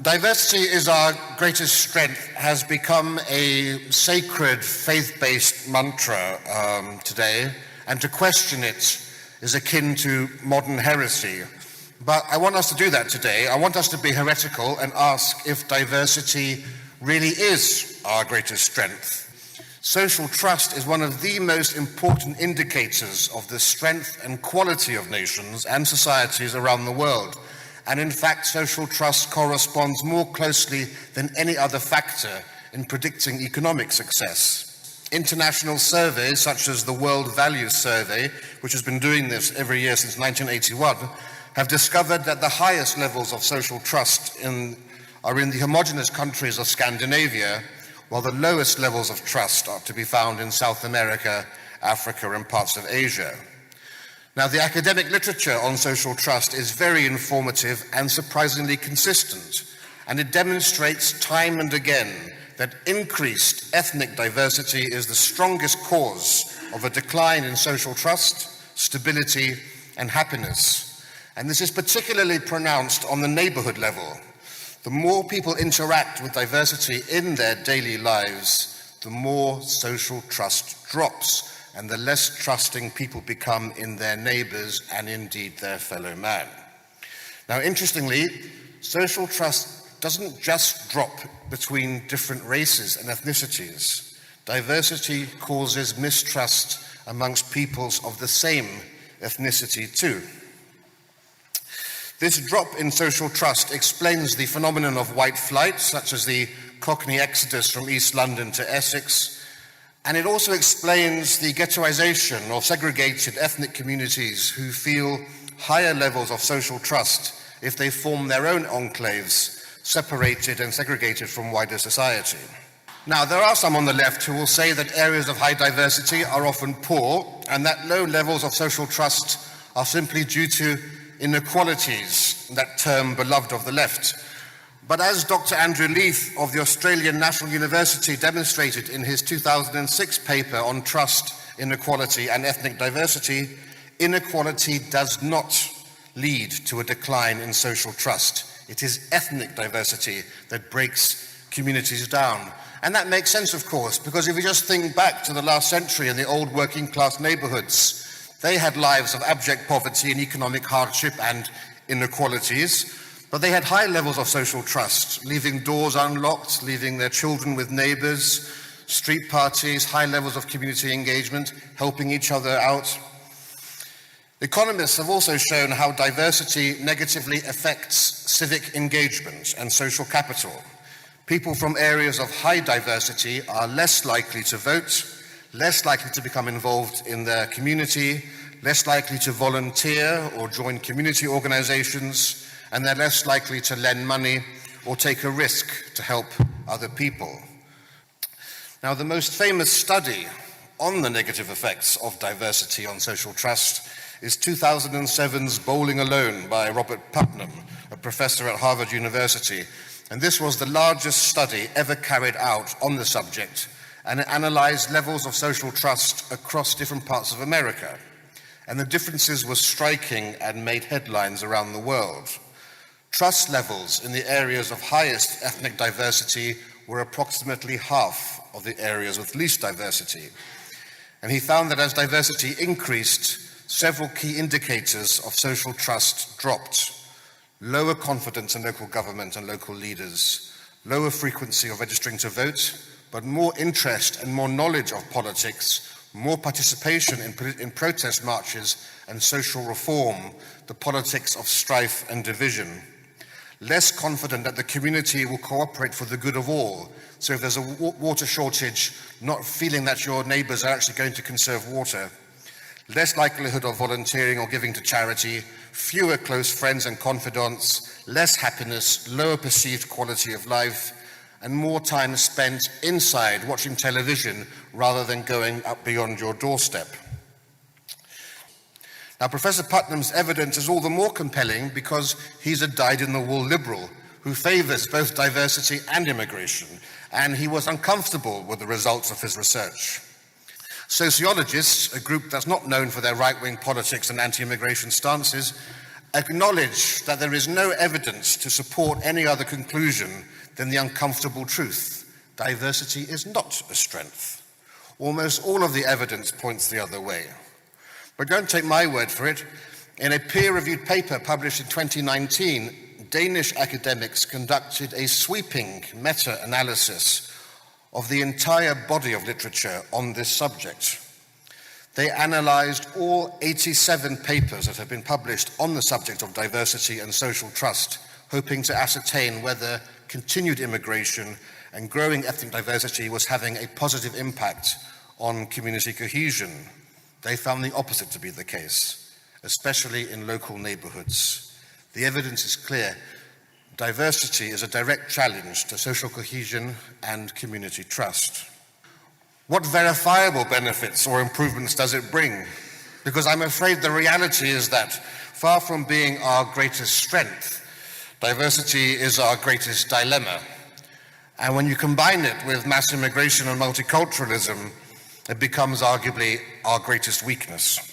Diversity is our greatest strength has become a sacred faith-based mantra today, and to question it is akin to modern heresy. But I want us to do that today. I want us to be heretical and ask if diversity really is our greatest strength. Social trust is one of the most important indicators of the strength and quality of nations and societies around the world. And in fact, social trust corresponds more closely than any other factor in predicting economic success. International surveys such as the World Values Survey, which has been doing this every year since 1981, have discovered that the highest levels of social trust are in the homogeneous countries of Scandinavia, while the lowest levels of trust are to be found in South America, Africa, and parts of Asia. Now, the academic literature on social trust is very informative and surprisingly consistent, and it demonstrates time and again that increased ethnic diversity is the strongest cause of a decline in social trust, stability, and happiness. And this is particularly pronounced on the neighborhood level. The more people interact with diversity in their daily lives, the more social trust drops, and the less trusting people become in their neighbors and indeed their fellow man. Now, interestingly, social trust doesn't just drop between different races and ethnicities. Diversity causes mistrust amongst peoples of the same ethnicity too. This drop in social trust explains the phenomenon of white flight, such as the Cockney exodus from East London to Essex, and it also explains the ghettoization of segregated ethnic communities who feel higher levels of social trust if they form their own enclaves, separated and segregated from wider society. Now, there are some on the left who will say that areas of high diversity are often poor, and that low levels of social trust are simply due to inequalities, that term beloved of the left. But as Dr. Andrew Leith of the Australian National University demonstrated in his 2006 paper on trust, inequality and ethnic diversity, inequality does not lead to a decline in social trust. It is ethnic diversity that breaks communities down. And that makes sense, of course, because if you just think back to the last century in the old working class neighborhoods, they had lives of abject poverty and economic hardship and inequalities. But they had high levels of social trust, leaving doors unlocked, leaving their children with neighbors, street parties, high levels of community engagement, helping each other out. Economists have also shown how diversity negatively affects civic engagement and social capital. People from areas of high diversity are less likely to vote, less likely to become involved in their community, less likely to volunteer or join community organizations, and they're less likely to lend money or take a risk to help other people. Now, the most famous study on the negative effects of diversity on social trust is 2007's Bowling Alone by Robert Putnam, a professor at Harvard University. And this was the largest study ever carried out on the subject, and it analyzed levels of social trust across different parts of America. And the differences were striking and made headlines around the world. Trust levels in the areas of highest ethnic diversity were approximately half of the areas with least diversity. And he found that as diversity increased, several key indicators of social trust dropped. Lower confidence in local government and local leaders, lower frequency of registering to vote, but more interest and more knowledge of politics, more participation in protest marches and social reform, the politics of strife and division. Less confident that the community will cooperate for the good of all. So if there's a water shortage, not feeling that your neighbors are actually going to conserve water. Less likelihood of volunteering or giving to charity, fewer close friends and confidants, less happiness, lower perceived quality of life, and more time spent inside watching television rather than going up beyond your doorstep. Now, Professor Putnam's evidence is all the more compelling because he's a dyed-in-the-wool liberal who favors both diversity and immigration, and he was uncomfortable with the results of his research. Sociologists, a group that's not known for their right-wing politics and anti-immigration stances, acknowledge that there is no evidence to support any other conclusion than the uncomfortable truth. Diversity is not a strength. Almost all of the evidence points the other way. But don't take my word for it. In a peer-reviewed paper published in 2019, Danish academics conducted a sweeping meta-analysis of the entire body of literature on this subject. They analysed all 87 papers that have been published on the subject of diversity and social trust, hoping to ascertain whether continued immigration and growing ethnic diversity was having a positive impact on community cohesion. They found the opposite to be the case, especially in local neighbourhoods. The evidence is clear. Diversity is a direct challenge to social cohesion and community trust. What verifiable benefits or improvements does it bring? Because I'm afraid the reality is that, far from being our greatest strength, diversity is our greatest dilemma. And when you combine it with mass immigration and multiculturalism, it becomes arguably our greatest weakness.